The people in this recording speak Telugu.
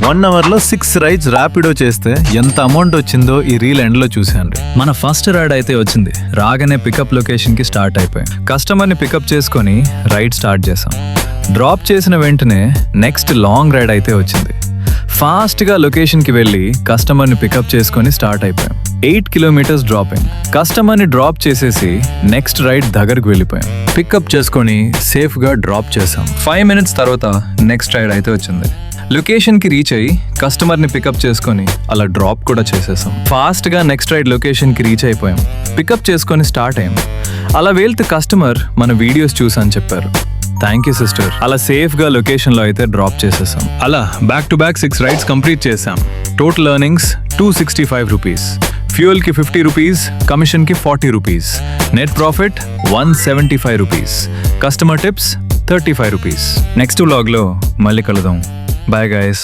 1 అవర్లో 6 రైడ్స్ ర్యాపిడో చేస్తే ఎంత అమౌంట్ వచ్చిందో ఈ రీల్ ఎండ్లో చూశాను. మన ఫస్ట్ రైడ్ అయితే వచ్చింది. రాగానే పికప్ లొకేషన్కి స్టార్ట్ అయిపోయాం. కస్టమర్ని పికప్ చేసుకొని రైడ్ స్టార్ట్ చేసాం. డ్రాప్ చేసిన వెంటనే నెక్స్ట్ లాంగ్ రైడ్ అయితే వచ్చింది. ఫాస్ట్గా లొకేషన్కి వెళ్ళి కస్టమర్ని పికప్ చేసుకొని స్టార్ట్ అయిపోయాం. 8 కిలోమీటర్స్ డ్రాపింగ్. కస్టమర్ని డ్రాప్ చేసేసి నెక్స్ట్ రైడ్ దగ్గరకు వెళ్ళిపోయాం. పికప్ చేసుకొని సేఫ్గా డ్రాప్ చేసాం. 5 మినిట్స్ తర్వాత నెక్స్ట్ రైడ్ అయితే వచ్చింది. లొకేషన్కి రీచ్ అయ్యి కస్టమర్ని పికప్ చేసుకొని అలా డ్రాప్ కూడా చేసేసాం. ఫాస్ట్గా నెక్స్ట్ రైడ్ లొకేషన్కి రీచ్ అయిపోయాం. పికప్ చేసుకొని స్టార్ట్ అయ్యాం. అలా వెళ్తే కస్టమర్ మన వీడియోస్ చూసని చెప్పారు. Thank you sister. అలా సేఫ్గా లొకేషన్లో అయితే డ్రాప్ చేసేసాం. అలా back to back 6 rides complete చేసాం. Total earnings 265 rupees. ఫ్యూయల్కి 50 రూపీస్, కమిషన్కి 40 rupees. Net profit 175 rupees. Customer tips 35 rupees. Next వ్లాగ్లో మళ్ళీ కలుద్దాం. Bye guys.